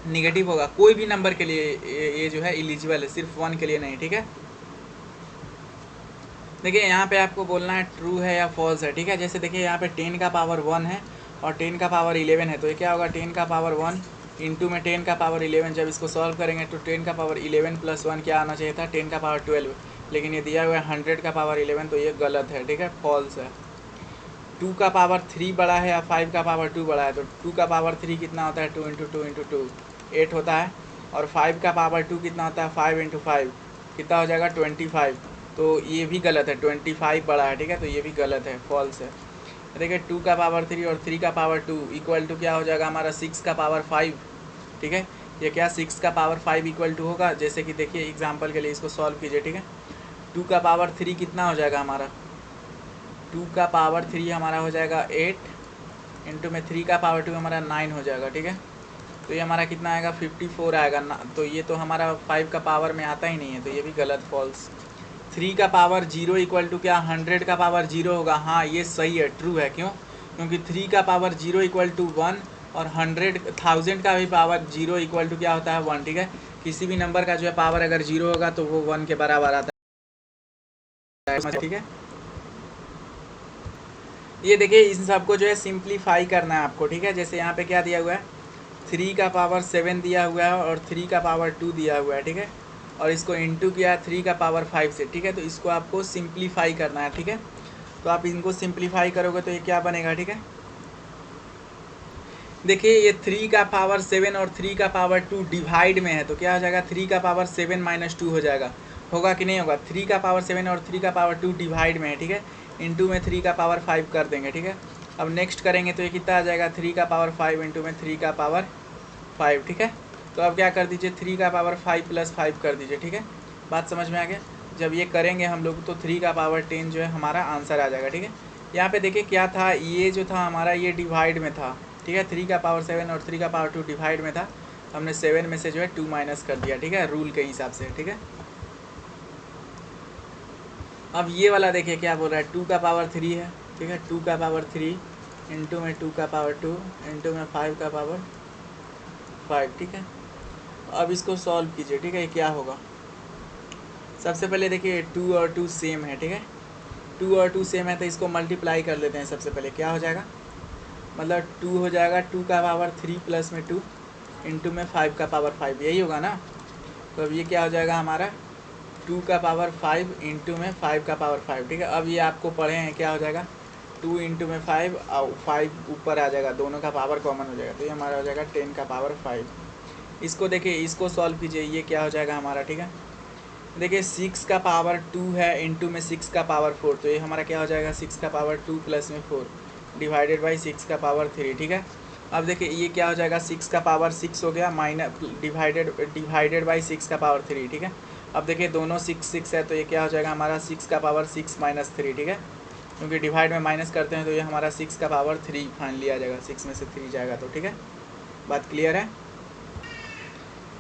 निगेटिव होगा। कोई भी नंबर के लिए ये जो है एलिजिबल है, सिर्फ 1 के लिए नहीं, ठीक है। देखिए यहाँ पे आपको बोलना है ट्रू है या फॉल्स है, ठीक है। जैसे देखिए यहाँ पे 10 का पावर 1 है और 10 का पावर 11 है, तो ये क्या होगा 10 का पावर 1 इंटू में 10 का पावर 11। जब इसको सॉल्व करेंगे तो 10 का पावर 11 + 1 क्या आना चाहिए था 10 का पावर 12, लेकिन ये दिया हुआ है 100 का पावर 11, तो ये गलत है, ठीक है, फॉल्स है। 2 का पावर 3 बड़ा है या 5 का पावर 2 बड़ा है, तो 2 का पावर 3 कितना होता है 2 × 2 × 2 8 होता है, और 5 का पावर 2 कितना होता है 5 × 5 कितना हो जाएगा 25, तो ये भी गलत है, 25 बड़ा है, ठीक है, तो ये भी गलत है, फॉल्स है। देखिए 2 का पावर 3 और 3 का पावर 2 इक्वल टू क्या हो जाएगा हमारा 6 का पावर 5, ठीक है। ये क्या 6 का पावर 5 इक्वल टू होगा, जैसे कि देखिए एग्जांपल के लिए इसको सॉल्व कीजिए, ठीक है। 2 का पावर 3 कितना हो जाएगा हमारा, 2 का पावर 3 हमारा हो जाएगा 8 इंटू में 3 का पावर 2 हमारा 9 हो जाएगा, ठीक है। तो ये हमारा कितना आएगा 54 आएगा ना, तो ये तो हमारा 5 का पावर में आता ही नहीं है, तो ये भी गलत फॉल्स। 3 का पावर 0 इक्वल टू क्या 100 का पावर 0 होगा, हाँ ये सही है, ट्रू है। क्यों? क्योंकि 3 का पावर 0 इक्वल टू 1 और 100,000 का भी पावर 0 इक्वल टू क्या होता है 1, ठीक है। किसी भी नंबर का जो है पावर अगर 0 होगा तो वो 1 के बराबर आता है, ठीक है। ये देखिए इन सबको जो है सिंप्लीफाई करना है आपको, ठीक है। जैसे यहाँ पे क्या दिया हुआ है 3 का पावर 7 दिया हुआ है और 3 का पावर 2 दिया हुआ है, ठीक है। और इसको इंटू किया 3 का पावर 5 से, ठीक है। तो इसको आपको सिंप्लीफाई करना है, ठीक है। तो आप इनको सिंप्लीफाई करोगे तो ये क्या बनेगा, ठीक है। देखिए ये 3 का पावर 7 और 3 का पावर 2 डिवाइड में है, तो क्या हो जाएगा 3 का पावर 7 माइनस 2 हो जाएगा, होगा कि नहीं होगा। 3 का पावर 7 और 3 का पावर 2 डिवाइड में है, ठीक है। इंटू में 3 का पावर 5 कर देंगे, ठीक है। अब नेक्स्ट करेंगे तो ये कितना आ जाएगा 3 का पावर 5 इंटू में 3 का पावर 5, ठीक है। तो अब क्या कर दीजिए 3 का पावर 5 प्लस 5 कर दीजिए, ठीक है। बात समझ में आ गया। जब ये करेंगे हम लोग तो 3 का पावर 10 जो है हमारा आंसर आ जाएगा, ठीक है। यहाँ पे देखिए क्या था, ये जो था हमारा ये डिवाइड में था, ठीक है। 3 का पावर 7 और 3 का पावर 2 डिवाइड में था, हमने 7 में से जो है 2 माइनस कर दिया, ठीक है, रूल के हिसाब से, ठीक है। अब ये वाला देखिए क्या बोल रहा है 2 का पावर 3 है, ठीक है। 2 का पावर 3 इंटू में 2 का पावर 2 इंटू में 5 का पावर 5, ठीक है। अब इसको सॉल्व कीजिए, ठीक है। ये क्या होगा, सबसे पहले देखिए 2 और 2 सेम है, ठीक है। 2 और 2 सेम है तो इसको मल्टीप्लाई कर लेते हैं। सबसे पहले क्या हो जाएगा, मतलब 2 हो जाएगा 2 का पावर 3 प्लस में 2 इंटू में 5 का पावर 5, यही होगा ना। तो अब ये क्या हो जाएगा हमारा 2 का पावर 5 इंटू में 5 का पावर 5, ठीक है। अब ये आपको पढ़े हैं क्या हो जाएगा 2 इंटू में 5 और 5 ऊपर आ जाएगा, दोनों का पावर कॉमन हो जाएगा, तो ये हमारा हो जाएगा 10 का पावर 5। इसको देखिए इसको सॉल्व कीजिए, ये क्या हो जाएगा हमारा, ठीक है। देखिए 6 का पावर 2 है इंटू में 6 का पावर 4, तो ये हमारा क्या हो जाएगा 6 का पावर 2 प्लस में 4 डिवाइडेड बाई 6 का पावर 3, ठीक है। अब देखिए ये क्या हो जाएगा 6 का पावर 6 हो गया माइनस डिवाइडेड बाई 6 का पावर 3, ठीक है। अब देखिए दोनों 6 है, तो ये क्या हो जाएगा हमारा 6 का पावर 6 माइनस 3, ठीक है। क्योंकि डिवाइड में माइनस करते हैं तो ये हमारा 6 का पावर 3 फाइनली आ जाएगा, 6 में से 3 जाएगा, तो ठीक है। बात क्लियर है।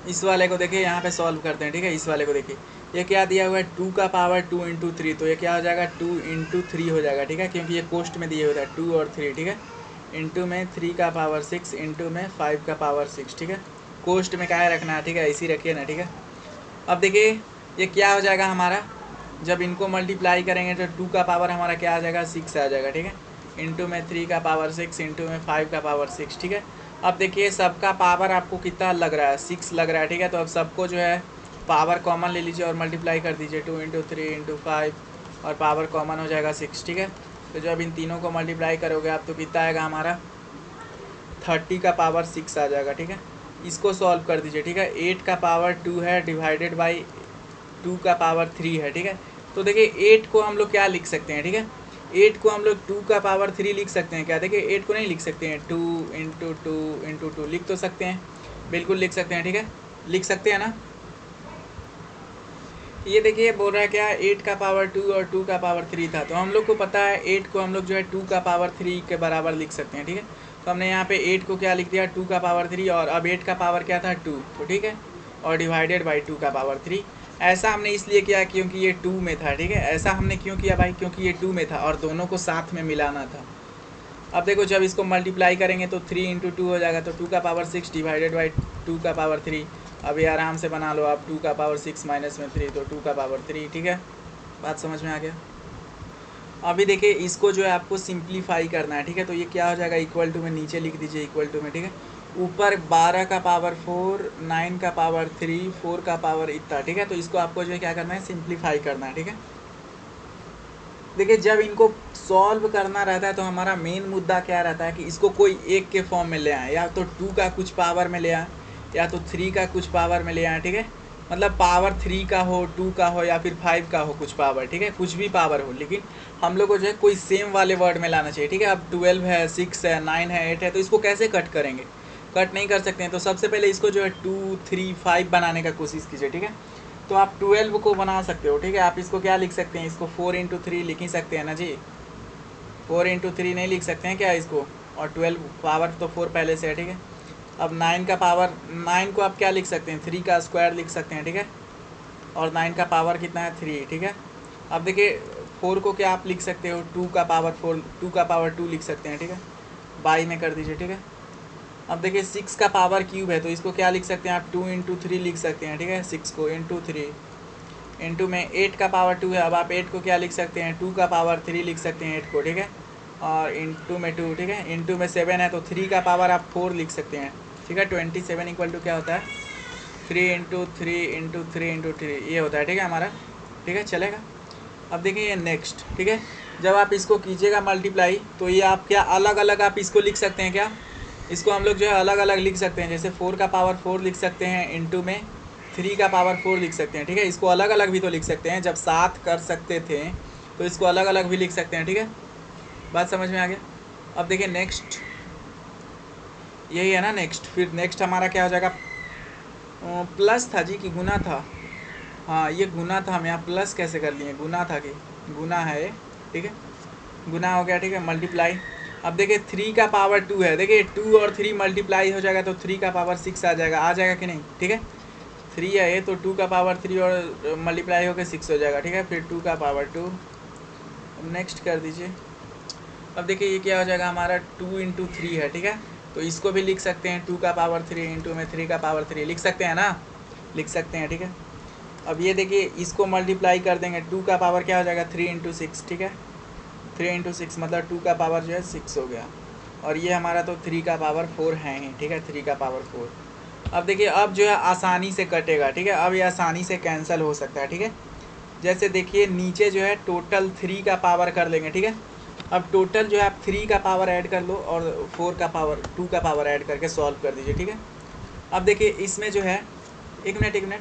इस वाले को देखिए यहाँ पे सॉल्व करते हैं, ठीक है। इस वाले को देखिए ये क्या दिया हुआ है 2 का पावर 2 इंटू 3, तो ये क्या हो जाएगा 2 इंटू 3 हो जाएगा, ठीक है। क्योंकि ये कोष्ट में दिए हुए है 2 और 3, ठीक है। इंटू में 3 का पावर 6 इंटू में 5 का पावर 6, ठीक है। कोष्ट में क्या रखना है, ठीक है, इसी रखिए ना, ठीक है। अब देखिए ये क्या हो जाएगा हमारा, जब इनको मल्टीप्लाई करेंगे तो 2 का पावर हमारा क्या आ जाएगा 6 आ जाएगा, ठीक है। इंटू में 3 का पावर 6 इंटू में 5 का पावर 6, ठीक है। अब देखिए सबका पावर आपको कितना लग रहा है 6 लग रहा है, ठीक है। तो अब सबको जो है पावर कॉमन ले लीजिए और मल्टीप्लाई कर दीजिए 2 इंटू 3 इंटू 5 और पावर कॉमन हो जाएगा 6, ठीक है। तो जब इन तीनों को मल्टीप्लाई करोगे आप तो कितना आएगा हमारा 30 का पावर 6 आ जाएगा, ठीक है। इसको सॉल्व कर दीजिए, ठीक है। 8 का पावर 2 है डिवाइडेड बाई 2 का पावर 3 है, ठीक है। तो देखिए 8 को हम लोग क्या लिख सकते हैं, ठीक है। 8 को हम लोग 2 का पावर 3 लिख सकते हैं क्या, देखिए 8 को नहीं लिख सकते हैं, 2 इंटू 2 इंटू 2 लिख तो सकते हैं, बिल्कुल लिख सकते हैं, ठीक है, लिख सकते हैं ना। ये देखिए बोल रहा है क्या 8 का पावर 2 और 2 का पावर 3 था, तो हम लोग को पता है 8 को हम लोग जो है 2 का पावर 3 के बराबर लिख सकते हैं, ठीक है। तो हमने यहाँ पे 8 को क्या लिख दिया 2 का पावर 3, और अब 8 का पावर क्या था 2, तो ठीक है, और डिवाइडेड बाई 2 का पावर 3। ऐसा हमने इसलिए किया क्योंकि ये 2 में था, ठीक है। ऐसा हमने क्यों किया भाई, क्योंकि ये 2 में था और दोनों को साथ में मिलाना था। अब देखो जब इसको मल्टीप्लाई करेंगे तो 3 इंटू 2 हो जाएगा, तो 2 का पावर 6 डिवाइडेड बाई 2 का पावर 3। अब ये आराम से बना लो आप 2 का पावर 6 माइनस में 3, तो 2 का पावर 3, ठीक है। बात समझ में आ गया। अभी देखिए इसको जो है आपको सिंप्लीफाई करना है, ठीक है। तो ये क्या हो जाएगा इक्वल टू में नीचे लिख दीजिए इक्वल टू में, ठीक है। ऊपर 12 का पावर 4 9 का पावर 3 4 का पावर इतना, ठीक है। तो इसको आपको जो है क्या करना है सिंप्लीफाई करना है, ठीक है। देखिए जब इनको सॉल्व करना रहता है तो हमारा मेन मुद्दा क्या रहता है कि इसको कोई एक के फॉर्म में ले आए, या तो 2 का कुछ पावर में ले आए या तो 3 का कुछ पावर में ले आए, ठीक है। मतलब पावर 3 का हो 2 का हो या फिर 5 का हो कुछ पावर, ठीक है, कुछ भी पावर हो, लेकिन हम लोग को जो है कोई सेम वाले वर्ड में लाना चाहिए, ठीक है। अब 12 है 6 है 9 है 8 है, तो इसको कैसे कट करेंगे, कट नहीं कर सकते हैं। तो सबसे पहले इसको जो है 2 3 5 बनाने का कोशिश कीजिए, ठीक है। तो आप 12 को बना सकते हो, ठीक है। आप इसको क्या लिख सकते हैं, इसको 4 इंटू 3 लिख ही सकते हैं ना जी, 4 इंटू 3 नहीं लिख सकते हैं क्या इसको, और 12 पावर तो 4 पहले से है, ठीक है। अब 9 का पावर 9 को आप क्या लिख सकते हैं, 3 का स्क्वायर लिख सकते हैं, ठीक है। और 9 का पावर कितना है, 3, ठीक है। अब देखिए 4 को क्या आप लिख सकते हो, 2 का पावर 4, 2 का पावर 2 लिख सकते हैं, ठीक है। बाई में कर दीजिए, ठीक है। अब देखिए 6 का पावर क्यूब है तो इसको क्या लिख सकते हैं आप, 2 इंटू 3 लिख सकते हैं, ठीक है। 6 को इंटू 3 इंटू में 8 का पावर 2 है, अब आप 8 को क्या लिख सकते हैं, 2 का पावर 3 लिख सकते हैं 8 को, ठीक है। और इंटू में 2, ठीक है। इंटू में 7 है तो 3 का पावर आप 4 लिख सकते हैं, ठीक है। 27 इक्वल टू क्या होता है, 3 इंटू 3 इंटू 3 इंटू 3, ये होता है, ठीक है हमारा, ठीक है, चलेगा। अब देखिए ये नेक्स्ट, ठीक है। जब आप इसको कीजिएगा मल्टीप्लाई तो ये आप क्या अलग अलग आप इसको लिख सकते हैं क्या, इसको हम लोग जो है अलग अलग लिख सकते हैं। जैसे 4 का पावर 4 लिख सकते हैं, इंटू में 3 का पावर 4 लिख सकते हैं, ठीक है। इसको अलग अलग भी तो लिख सकते हैं, जब 7 कर सकते थे तो इसको अलग अलग भी लिख सकते हैं, ठीक है। बात समझ में आ गया। अब देखिए नेक्स्ट, यही है ना नेक्स्ट, फिर नेक्स्ट हमारा क्या हो जाएगा, प्लस था जी कि गुना था, हाँ ये गुना था, हम यहाँ प्लस कैसे कर लिए, गुना था कि गुना है ये, ठीक है, गुना हो गया, ठीक है। मल्टीप्लाई, अब देखिए 3 का पावर 2 है, देखिए 2 और 3 मल्टीप्लाई हो जाएगा तो 3 का पावर 6 आ जाएगा कि नहीं, ठीक है। 3 है ये तो 2 का पावर 3 और मल्टीप्लाई होकर 6 हो जाएगा, ठीक है। फिर 2 का पावर 2, नेक्स्ट कर दीजिए। अब देखिए ये क्या हो जाएगा हमारा, 2 इंटू 3 है, ठीक है। तो इसको भी लिख सकते हैं 2 का पावर 3 इंटू में 3 का पावर 3 लिख सकते हैं ना, लिख सकते हैं, ठीक है। अब ये देखिए इसको मल्टीप्लाई कर देंगे, 2 का पावर क्या हो जाएगा, 3 इंटू 6, ठीक है। 3 इंटू 6 मतलब 2 का पावर जो है 6 हो गया, और ये हमारा तो 3 का पावर 4 है ही, ठीक है, 3 का पावर 4। अब देखिए अब जो है आसानी से कटेगा, ठीक है, अब ये आसानी से कैंसिल हो सकता है, ठीक है। जैसे देखिए नीचे जो है टोटल 3 का पावर कर लेंगे, ठीक है। अब टोटल जो है आप 3 का पावर ऐड कर लो और 4 का पावर 2 का पावर ऐड करके सॉल्व कर दीजिए, ठीक है। अब देखिए इसमें जो है, एक मिनट,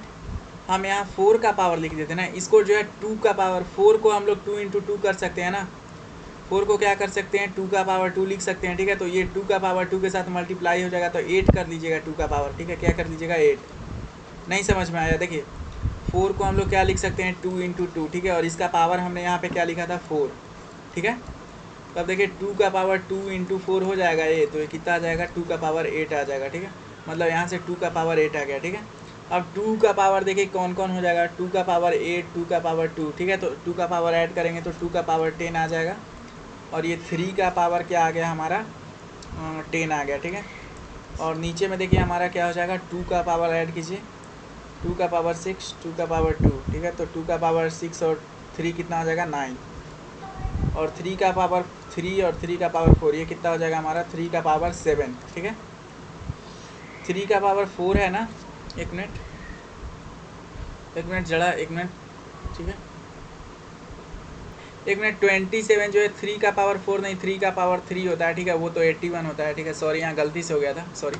हम यहाँ 4 का पावर लिख देते हैं ना, इसको जो है 2 का पावर 4 को हम लोग 2 इंटू 2 कर सकते हैं ना, 4 को क्या कर सकते हैं, 2 का पावर 2 लिख सकते हैं, ठीक है। तो ये 2 का पावर 2 के साथ मल्टीप्लाई हो जाएगा तो 8 कर लीजिएगा 2 का पावर, ठीक है। क्या कर लीजिएगा, 8। नहीं समझ में आया, देखिए 4 को हम लोग क्या लिख सकते हैं, 2 इंटू 2, ठीक है। और इसका पावर हमने यहाँ पे क्या लिखा था, 4, ठीक है। तो अब देखिए 2 का पावर 2 इंटू 4 हो जाएगा ये, तो ये कितना आ जाएगा, 2 का पावर 8 आ जाएगा, ठीक है। मतलब यहाँ से 2 का पावर 8 आ गया, ठीक है। अब 2 का पावर देखिए कौन कौन हो जाएगा, 2 का पावर 8, 2 का पावर 2, ठीक है। तो 2 का पावर ऐड करेंगे तो 2 का पावर 10 आ जाएगा, और ये 3 का पावर क्या आ गया हमारा, 10 आ गया, ठीक है। और नीचे में देखिए हमारा क्या हो जाएगा, 2 का पावर ऐड कीजिए, 2 का पावर 6, 2 का पावर 2, ठीक है। तो 2 का पावर 6 और 3 कितना हो जाएगा, 9, और 3 का पावर 3 और 3 का पावर 4, ये कितना हो जाएगा हमारा, 3 का पावर 7, ठीक है। 3 का पावर 4 है ना, एक मिनट जरा, एक मिनट, ठीक है, एक मिनट। 27 जो है 3 का पावर 4 नहीं, 3 का पावर 3 होता है, ठीक है, वो तो 81 होता है, ठीक है। सॉरी यहाँ गलती से हो गया था, सॉरी,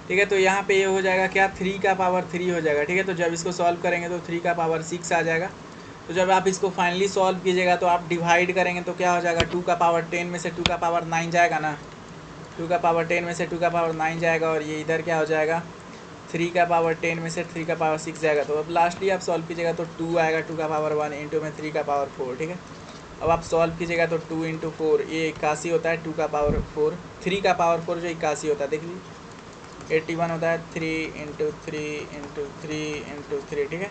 ठीक है। तो यहाँ पे ये हो जाएगा क्या, 3 का पावर 3 हो जाएगा, ठीक है। तो जब इसको सॉल्व करेंगे तो 3 का पावर 6 आ जाएगा। तो जब आप इसको फाइनली सॉल्व कीजिएगा तो आप डिवाइड करेंगे तो क्या हो जाएगा, 2 का पावर 10 में से 2 का पावर 9 जाएगा ना, 2 का पावर 10 में से 2 का पावर 9 जाएगा, और ये इधर क्या हो जाएगा, 3 का पावर 10 में से 3 का पावर 6 जाएगा। तो अब लास्टली आप सॉल्व कीजिएगा तो 2 आएगा, 2 का पावर 1 इंटू में 3 का पावर 4, ठीक है। अब आप सॉल्व कीजिएगा तो 2 इंटू 4, ये 81 होता है, 2 का पावर 4, 3 का पावर 4 जो 81 होता है, देख लीजिए 81 होता है, 3 इंटू 3 इंटू 3 इंटू 3, ठीक है।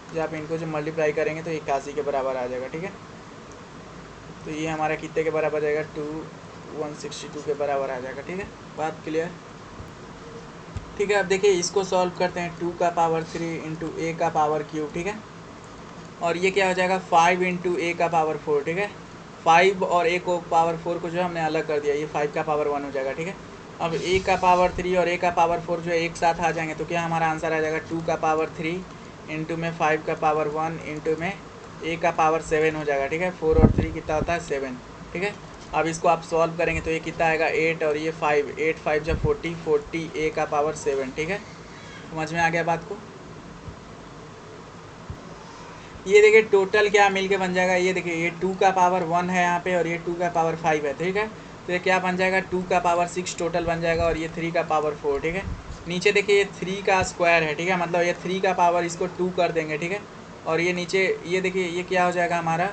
जब आप इनको जो मल्टीप्लाई करेंगे तो 81 के बराबर आ जाएगा, ठीक है। तो ये हमारा कितने के बराबर आ जाएगा, 162 के बराबर आ जाएगा, ठीक है। बात क्लियर, ठीक है। अब देखिए इसको सॉल्व करते हैं, 2 का पावर 3 इंटू ए का पावर क्यूब, ठीक है। और ये क्या हो जाएगा, 5 इंटू ए का पावर 4, ठीक है। 5 और ए को पावर 4 को जो है हमने अलग कर दिया, ये 5 का पावर 1 हो जाएगा, ठीक है। अब ए का पावर 3 और ए का पावर 4 जो है एक साथ आ जाएंगे तो क्या हमारा आंसर आ जाएगा, 2 का पावर 3 इंटू में 5 का पावर 1 इंटू में ए का पावर 7 हो जाएगा, ठीक है। 4 और 3 कितना होता है, 7, ठीक है। अब इसको आप सॉल्व करेंगे तो ये कितना आएगा, 8 और ये 5, 8 5 जब 40, 40 ए का पावर 7, ठीक है। समझ में आ गया बात को। ये देखिए टोटल क्या मिल के बन जाएगा, ये देखिए ये 2 का पावर 1 है यहाँ पे, और ये 2 का पावर 5 है, ठीक है। तो ये क्या बन जाएगा, 2 का पावर 6 टोटल बन जाएगा, और ये 3 का पावर 4, ठीक है। नीचे देखिए ये 3 का स्क्वायर है, ठीक है, मतलब ये 3 का पावर इसको 2 कर देंगे, ठीक है। और ये नीचे ये देखिए ये क्या हो जाएगा हमारा,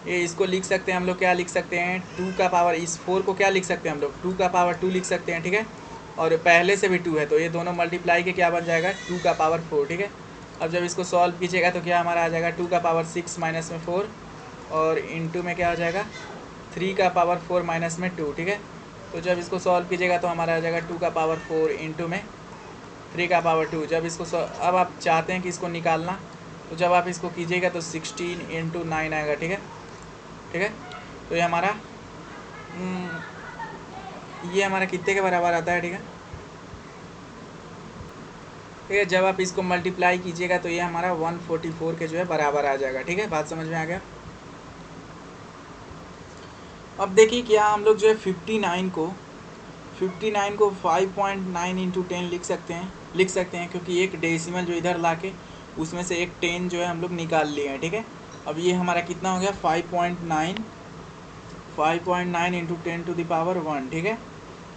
ये इसको लिख सकते हैं हम लोग, क्या लिख सकते हैं, 2 का पावर, इस 4 को क्या लिख सकते हैं हम लोग, 2 का पावर 2 लिख सकते हैं, ठीक है। और पहले से भी 2 है, तो ये दोनों मल्टीप्लाई के क्या बन जाएगा 2 का पावर 4, ठीक है। अब जब इसको सॉल्व कीजिएगा तो क्या हमारा आ जाएगा 2 का पावर 6 माइनस में 4 और इंटू में क्या हो जाएगा 3 का पावर 4 माइनस में 2, ठीक है। तो जब इसको सॉल्व कीजिएगा तो हमारा आ जाएगा 2 का पावर 4 इंटू में 3 का पावर 2। जब इसको अब आप चाहते हैं कि इसको निकालना, तो जब आप इसको कीजिएगा तो 16 इंटू 9 आएगा, ठीक है, ठीक है। तो ये हमारा कितने के बराबर आता है, ठीक है, ठीक है। जब आप इसको मल्टीप्लाई कीजिएगा तो ये हमारा 144 के जो है बराबर आ जाएगा, ठीक है। बात समझ में आ गया। अब देखिए क्या हम लोग जो है 59 को 5.9 इंटू 10 लिख सकते हैं क्योंकि एक डेसिमल जो इधर लाके उसमें से एक 10 जो है हम लोग निकाल लिए हैं, ठीक है। अब ये हमारा कितना हो गया 5.9 इंटू 10 टू द पावर 1, ठीक है।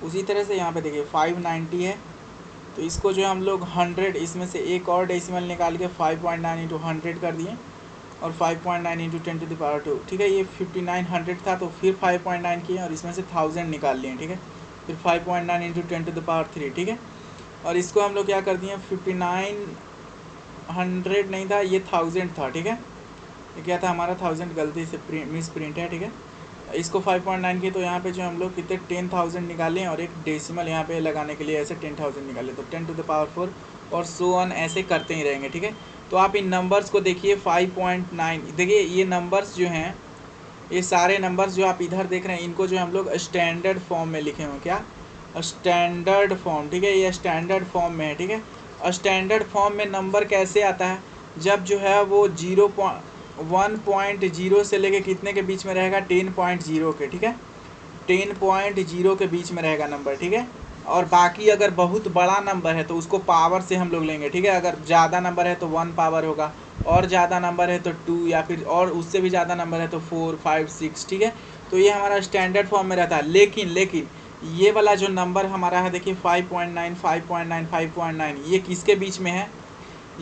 उसी तरह से यहाँ पे देखिए 590 है, तो इसको जो हम लोग 100 इसमें से एक और डेसिमल निकाल के 5.9 इंटू 100 कर दिए और 5.9 इंटू 10 टू द पावर 2, ठीक है। ये 5900 था तो फिर 5.9 किए और इसमें से 1000 निकाल लिए, ठीक है। फिर 5.9 इंटू 10 टू द पावर 3, ठीक है। और इसको हम लोग क्या कर दिए 5900 नहीं था, ये 1000 था, ठीक है। ये क्या था हमारा 1000 गलती से मिस प्रिंट है, ठीक है। इसको 5.9 किए तो यहाँ पे जो हम लोग कितने 10,000 निकाले और एक डेसिमल यहाँ पे लगाने के लिए ऐसे 10,000 निकाले, तो 10 टू द पावर 4 और सो ऑन ऐसे करते ही रहेंगे, ठीक है। तो आप इन नंबर्स को देखिए 5.9, देखिए ये नंबर्स जो हैं, ये सारे नंबर्स जो आप इधर देख रहे हैं इनको जो हम लोग स्टैंडर्ड फॉर्म में लिखे हुए, क्या स्टैंडर्ड फॉर्म, ठीक है। ये स्टैंडर्ड फॉर्म में है, ठीक है। स्टैंडर्ड फॉर्म में नंबर कैसे आता है, जब जो है वो 1.0 से लेके कितने के बीच में रहेगा 10.0 के, ठीक है, 10.0 के बीच में रहेगा नंबर, ठीक है। और बाकी अगर बहुत बड़ा नंबर है तो उसको पावर से हम लोग लेंगे, ठीक है। अगर ज़्यादा नंबर है तो 1 पावर होगा, और ज़्यादा नंबर है तो 2, या फिर और उससे भी ज़्यादा नंबर है तो 4, 5, 6, ठीक है। तो ये हमारा स्टैंडर्ड फॉर्म में रहता है। लेकिन ये वाला जो नंबर हमारा है देखिए 5.9, 5.9, 5.9, ये किसके बीच में है,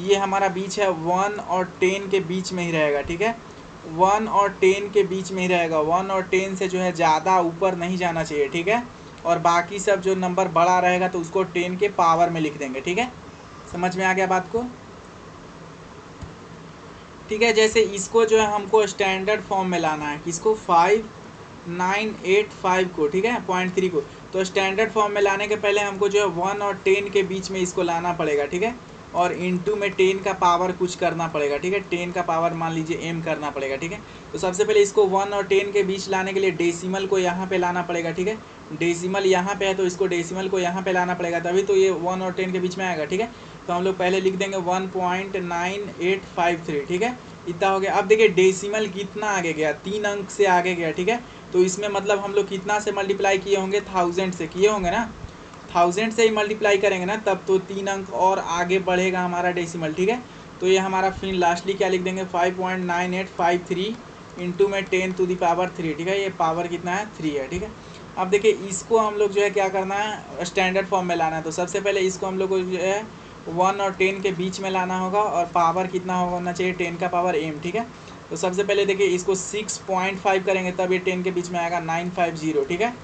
ये हमारा बीच है 1 और 10 के बीच में ही रहेगा, ठीक है। 1 और 10 के बीच में ही रहेगा, 1 और 10 से जो है ज़्यादा ऊपर नहीं जाना चाहिए, ठीक है। और बाकी सब जो नंबर बड़ा रहेगा तो उसको 10 के पावर में लिख देंगे, ठीक है। समझ में आ गया बात को, ठीक है। जैसे इसको जो है हमको स्टैंडर्ड फॉर्म में लाना है, किसको 5985 को, ठीक है, 0.3 को। तो स्टैंडर्ड फॉर्म में लाने के पहले हमको जो है 1 और 10 के बीच में इसको लाना पड़ेगा, ठीक है। और इंटू में 10 का पावर कुछ करना पड़ेगा, ठीक है, 10 का पावर मान लीजिए m करना पड़ेगा, ठीक है। तो सबसे पहले इसको 1 और 10 के बीच लाने के लिए डेसिमल को यहाँ पे लाना पड़ेगा, ठीक है। डेसिमल यहाँ पे है तो इसको डेसिमल को यहाँ पे लाना पड़ेगा, तभी तो ये 1 और 10 के बीच में आएगा, ठीक है। तो हम लोग पहले लिख देंगे 1.9853, ठीक है, इतना हो गया। अब देखिए डेसिमल कितना आगे गया, 3 अंक से आगे गया, ठीक है। तो इसमें मतलब हम लोग कितना से मल्टीप्लाई किए होंगे 1000 से किए होंगे ना, 1000 से ही मल्टीप्लाई करेंगे ना, तब तो 3 अंक और आगे बढ़ेगा हमारा डेसिमल, ठीक है। तो ये हमारा फिर लास्टली क्या लिख देंगे 5.9853 इंटू में 10 टू दी पावर 3, ठीक है। ये पावर कितना है 3 है, ठीक है। अब देखिए इसको हम लोग जो है क्या करना है स्टैंडर्ड फॉर्म में लाना है, तो सबसे पहले इसको हम लोग को जो है 1 और 10 के बीच में लाना होगा और पावर कितना होना चाहिए 10 का पावर m, ठीक है। तो सबसे पहले देखिए इसको 6.5 करेंगे तब ये 10 के बीच में आएगा 950, ठीक है।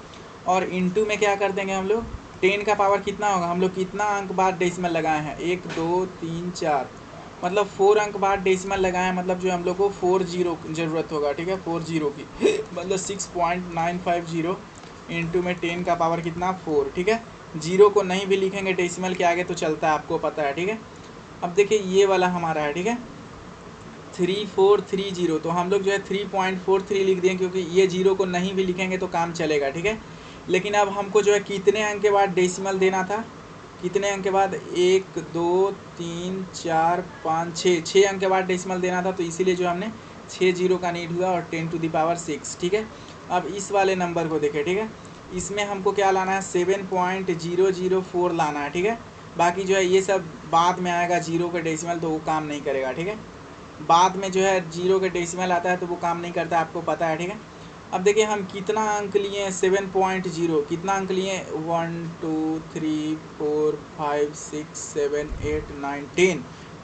और इंटू में क्या कर देंगे हम लोग 10 का पावर कितना होगा, हम लोग कितना अंक बाद डेसिमल लगाए हैं 1 2 3 4, मतलब 4 अंक बाद डेसिमल लगाए हैं, मतलब जो हम लोग को 4 जीरो ज़रूरत होगा, ठीक है, 4 जीरो की मतलब 6.950 इंटू में 10 का पावर कितना 4, ठीक है। जीरो को नहीं भी लिखेंगे डेसिमल के आगे तो चलता है, आपको पता है, ठीक है। अब देखिए ये वाला हमारा है, ठीक है, 3430, तो हम लोग जो है 3.43 लिख दें क्योंकि ये जीरो को नहीं भी लिखेंगे तो काम चलेगा, ठीक है। लेकिन अब हमको जो है कितने अंक के बाद डेसिमल देना था, कितने अंक के बाद 1 2 3 4 5 6 अंक के बाद डेसिमल देना था, तो इसीलिए जो हमने 6 जीरो का नीड हुआ और 10 टू द पावर 6, ठीक है। अब इस वाले नंबर को देखें, ठीक है, इसमें हमको क्या लाना है 7.004 लाना है, ठीक है। बाकी जो है ये सब बाद में आएगा, जीरो का डेसिमल तो वो काम नहीं करेगा, ठीक है। बाद में जो है जीरो का डेसिमल आता है तो वो काम नहीं करता, आपको पता है, ठीक है। अब देखिए हम कितना अंक लिए 7.0, कितना अंक लिए 1 2 3 4 5 6 7 8 9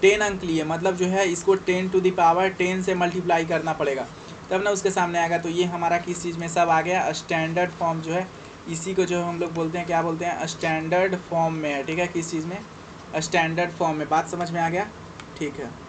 10 अंक लिए, मतलब जो है इसको 10 टू द पावर 10 से मल्टीप्लाई करना पड़ेगा तब ना उसके सामने आएगा। तो ये हमारा किस चीज़ में सब आ गया स्टैंडर्ड फॉर्म जो है इसी को जो हम लोग बोलते हैं, क्या बोलते हैं, स्टैंडर्ड फॉर्म में है, ठीक है। किस चीज़ में, स्टैंडर्ड फॉर्म में। बात समझ में आ गया, ठीक है।